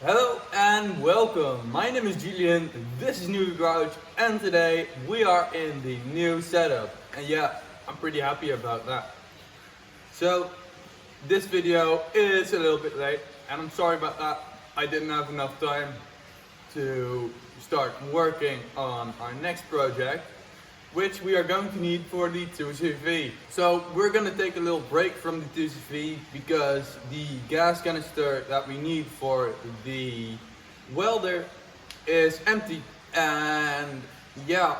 Hello and welcome. My name is Julian, this is Newbee, and today we are in the new setup. And yeah, I'm pretty happy about that. So, this video is a little bit late, and I'm sorry about that. I didn't have enough time to start working on our next project, which we are going to need for the 2CV. So we're gonna take a little break from the 2CV because the gas canister that we need for the welder is empty. And yeah,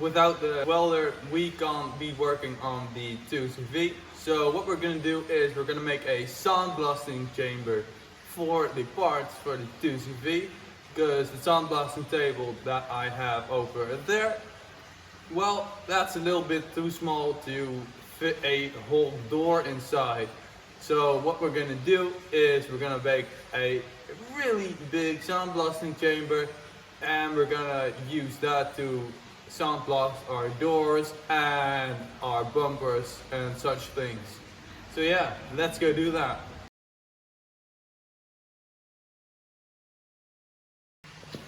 without the welder we can't be working on the 2CV. So what we're gonna do is we're gonna make a sandblasting chamber for the parts for the 2CV, because the sandblasting table that I have over there, well, that's a little bit too small to fit a whole door inside. So what we're gonna do is we're gonna make a really big sandblasting chamber, and we're gonna use that to sandblast our doors and our bumpers and such things. So yeah, let's go do that.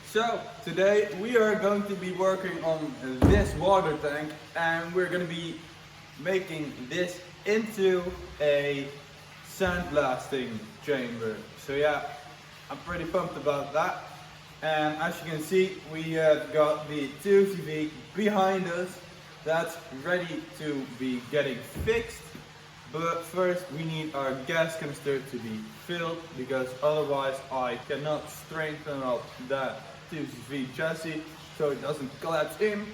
So today we are going to be working on this water tank, and we're going to be making this into a sandblasting chamber. So yeah, I'm pretty pumped about that. And as you can see, we have got the 2CV behind us that's ready to be getting fixed. But first we need our gas canister to be filled, because otherwise I cannot strengthen up that 2CV chassis so it doesn't collapse in.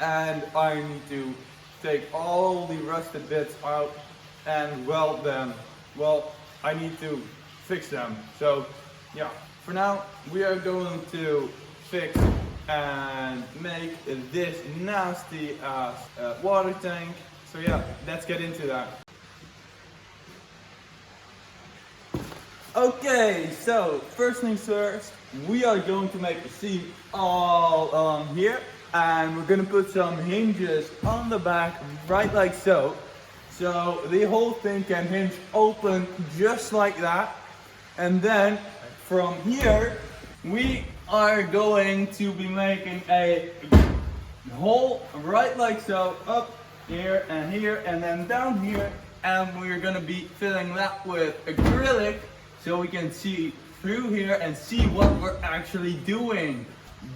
And I need to take all the rusted bits out and weld them. Well, I need to fix them. So yeah, for now we are going to fix and make this nasty ass water tank. So yeah, let's get into that. Okay, so first things first, we are going to make a seat all on here, and we're gonna put some hinges on the back, right like so. So the whole thing can hinge open just like that. And then from here, we are going to be making a hole right like so, up here, and then down here. And we're gonna be filling that with acrylic, so we can see through here and see what we're actually doing.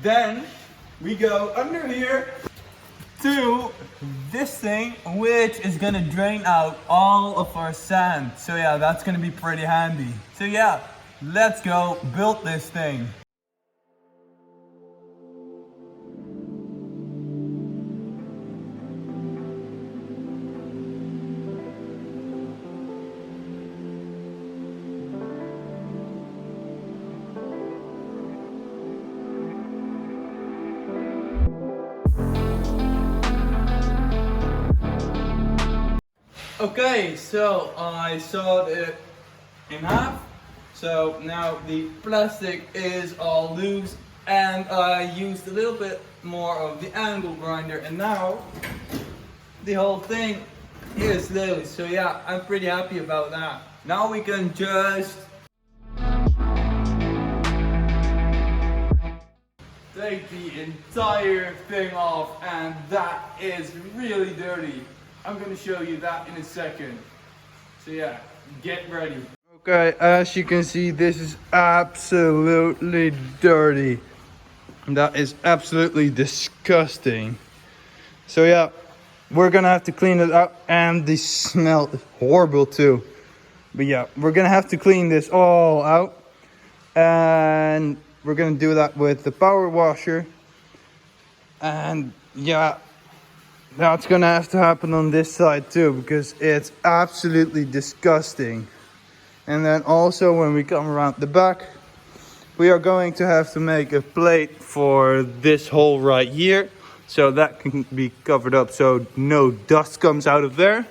Then we go under here to this thing, which is gonna drain out all of our sand. So yeah, that's gonna be pretty handy. So yeah, let's go build this thing. Okay, so I sawed it in half. So now the plastic is all loose, and I used a little bit more of the angle grinder, and now the whole thing is loose. So yeah, I'm pretty happy about that. Now we can just take the entire thing off, and that is really dirty. I'm gonna show you that in a second. So yeah, get ready. Okay, as you can see, this is absolutely dirty. That is absolutely disgusting. So yeah, we're gonna have to clean it up, and the smell is horrible too. But yeah, we're gonna have to clean this all out, and we're gonna do that with the power washer. And yeah, that's gonna have to happen on this side too, because it's absolutely disgusting. And then also when we come around the back, we are going to have to make a plate for this hole right here, so that can be covered up so no dust comes out of there.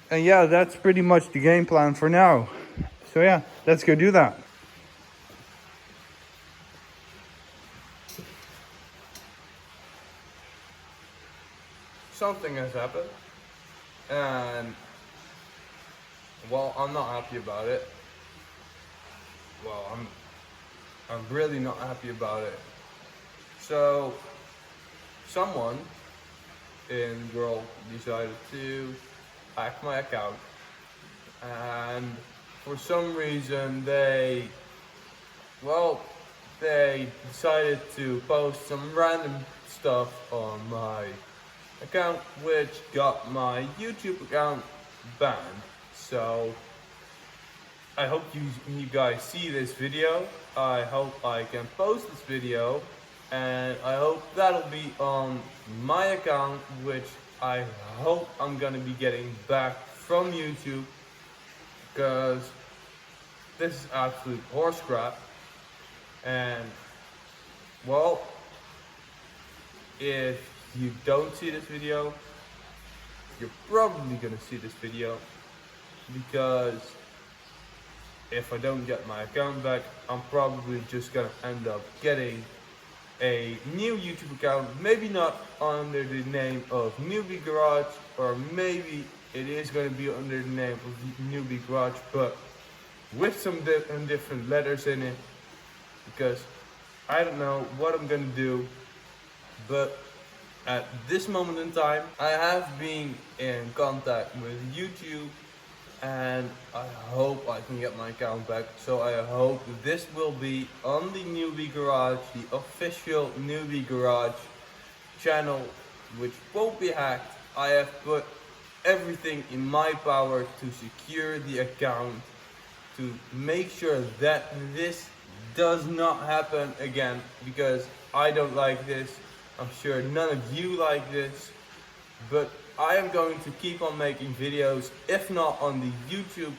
And yeah, that's pretty much the game plan for now. So yeah, let's go do that. Something has happened, and well, I'm not happy about it. Well, I'm really not happy about it. So someone in the world decided to hack my account, and for some reason they decided to post some random stuff on my account, which got my YouTube account banned. So I hope you guys see this video. I hope I can post this video, and I hope that'll be on my account, which I hope I'm gonna be getting back from YouTube, because this is absolute horse crap. And well, if you don't see this video, you're probably gonna see this video, because if I don't get my account back, I'm probably just gonna end up getting a new YouTube account, maybe not under the name of Newbee Garage, or maybe it is gonna be under the name of Newbee Garage, but with some different letters in it, because I don't know what I'm gonna do. But at this moment in time, I have been in contact with YouTube, and I hope I can get my account back. So I hope this will be on the Newbee Garage, the official Newbee Garage channel, which won't be hacked. I have put everything in my power to secure the account, to make sure that this does not happen again, because I don't like this. I'm sure none of you like this, but I am going to keep on making videos. If not on the YouTube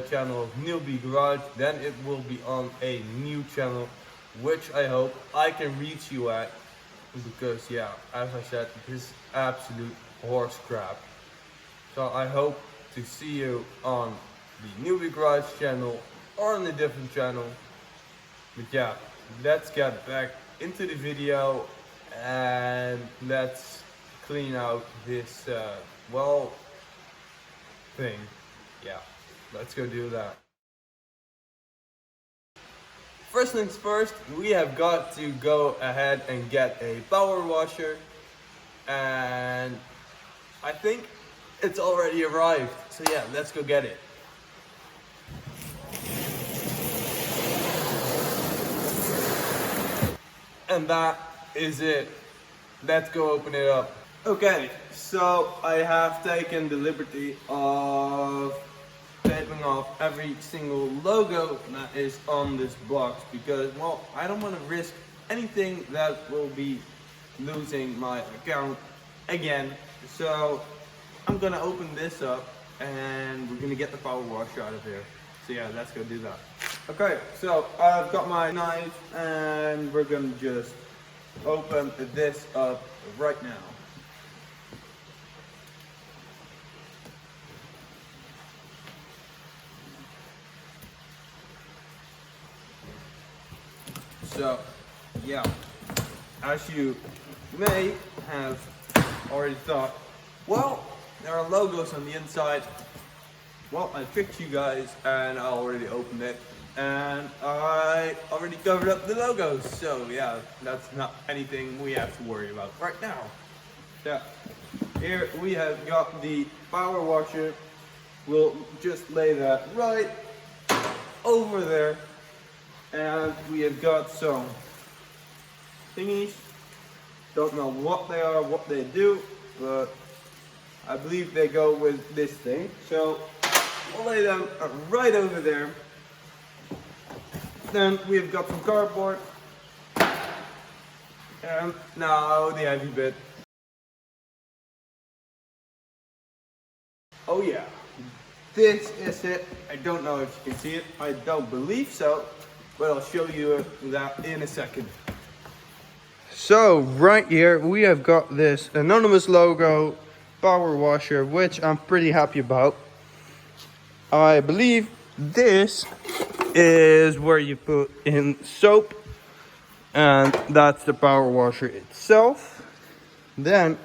channel of Newbee Garage, then it will be on a new channel, which I hope I can reach you at, because yeah, as I said, this is absolute horse crap. So I hope to see you on the Newbee Garage channel or on a different channel. But yeah, let's get back into the video, and let's clean out this thing. Yeah, let's go do that. First things first, we have got to go ahead and get a power washer, and I think it's already arrived. So yeah, let's go get it. And that is it. Let's go open it up. Okay, so I have taken the liberty of taping off every single logo that is on this box, because, well, I don't want to risk anything that will be losing my account again. So I'm gonna open this up, and we're gonna get the power washer out of here. So yeah, let's go do that. Okay, so I've got my knife, and we're gonna just open this up right now. So yeah, as you may have already thought, well, there are logos on the inside. Well, I tricked you guys, and I already opened it, and I already covered up the logos. So yeah, that's not anything we have to worry about right now. Yeah, here we have got the power washer. We'll just lay that right over there, and we have got some thingies. Don't know what they are, what they do, but I believe they go with this thing. So we'll lay them right over there. Then we've got some cardboard, and now the heavy bit. Oh yeah, this is it. I don't know if you can see it. I don't believe so, but I'll show you that in a second. So right here we have got this anonymous logo power washer, which I'm pretty happy about. I believe this is where you put in soap, and that's the power washer itself. Then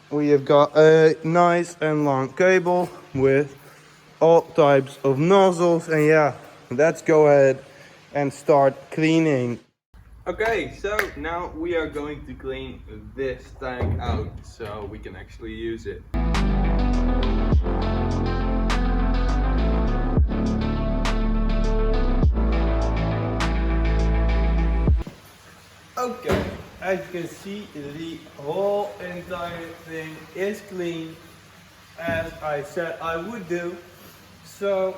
we have got a nice and long cable with all types of nozzles, and yeah, let's go ahead and start cleaning. Okay, so now we are going to clean this tank out so we can actually use it. Okay, as you can see, the whole entire thing is clean, as I said I would do. So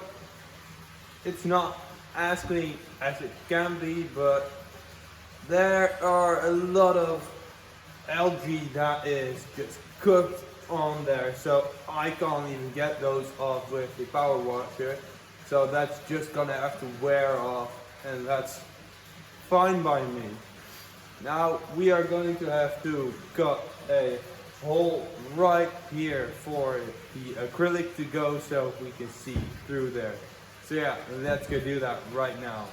it's not as clean as it can be, but there are a lot of algae that is just cooked on there, so I can't even get those off with the power washer. So that's just gonna have to wear off, and that's fine by me. Now we are going to have to cut a hole right here for the acrylic to go so we can see through there. So yeah, let's go do that right now.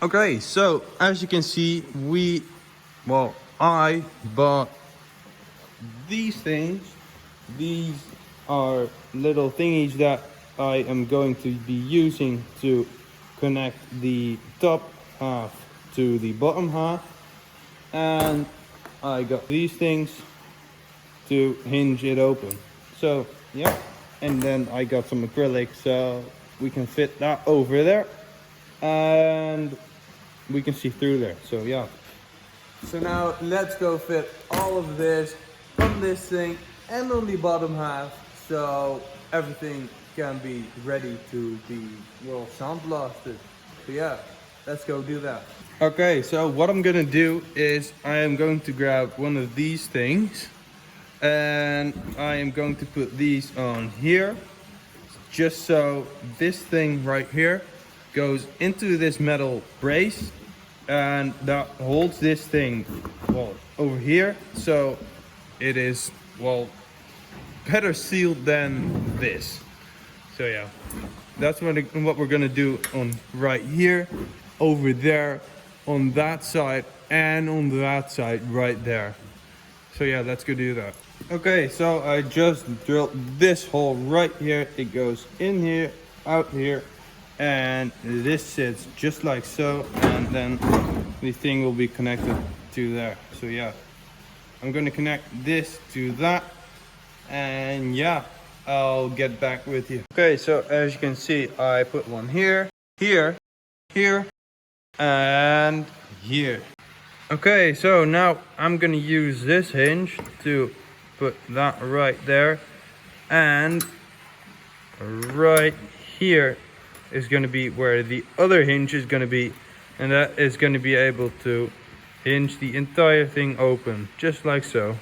Okay, so as you can see, I bought these things. These are little thingies that I am going to be using to connect the top half to the bottom half. And I got these things to hinge it open. So yeah, and then I got some acrylic so we can fit that over there. And we can see through there, so yeah. So now let's go fit all of this on this thing and on the bottom half so everything can be ready to be, well, sandblasted. So yeah, let's go do that. Okay, so what I'm gonna do is I am going to grab one of these things and I am going to put these on here, just so this thing right here goes into this metal brace, and that holds this thing, well, over here, so it is, well, better sealed than this. So yeah, that's what we're gonna do on right here, over there, on that side, and on that side right there. So yeah, let's go do that. Okay, so I just drilled this hole right here. It goes in here, out here, and this sits just like so, and then the thing will be connected to there. So yeah, I'm going to connect this to that, and yeah, I'll get back with you. Okay, so as you can see, I put one here, here, here, and here. Okay, so now I'm gonna use this hinge to put that right there, and right here is gonna be where the other hinge is gonna be, and that is gonna be able to hinge the entire thing open, just like so.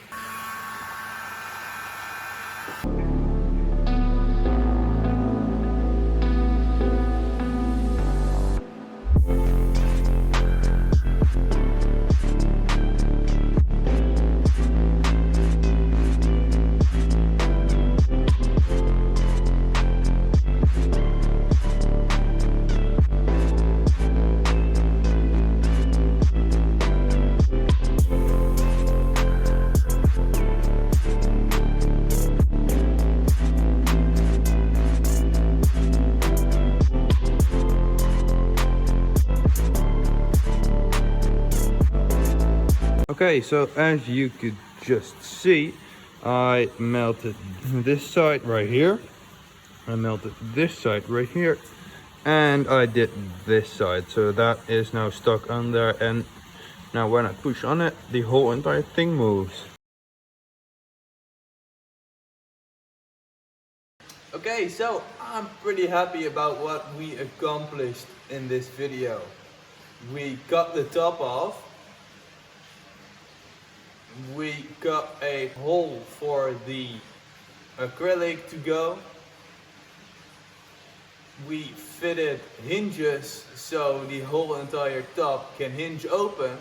Okay, so as you could just see, I melted this side right here, I melted this side right here, and I did this side, so that is now stuck on there, and now when I push on it, the whole entire thing moves. Okay, so I'm pretty happy about what we accomplished in this video. We cut the top off. We cut a hole for the acrylic to go. we fitted hinges so the whole entire top can hinge open.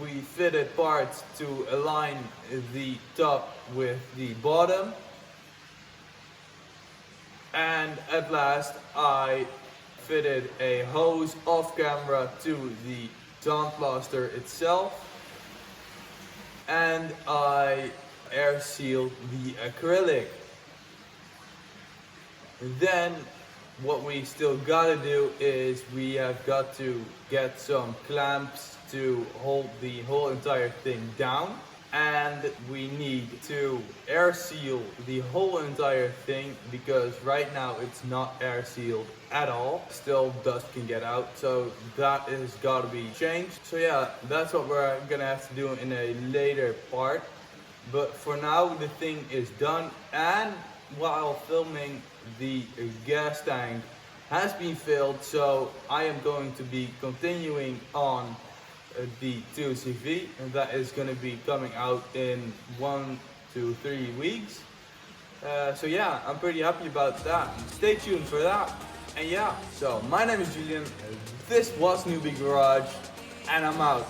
We fitted parts to align the top with the bottom. And at last I fitted a hose off camera to the Plaster itself. And I air sealed the acrylic. Then what we still gotta do is we have got to get some clamps to hold the whole entire thing down, and we need to air seal the whole entire thing because right now it's not air sealed at all. Still dust can get out, so that is gotta be changed. So yeah, that's what we're gonna have to do in a later part, but for now the thing is done. And while filming, the gas tank has been filled, so I am going to be continuing on the 2CV, and that is going to be coming out in 1 to 3 weeks. So yeah, I'm pretty happy about that. Stay tuned for that. And yeah, so my name is Julian, this was Newbee Garage, and I'm out.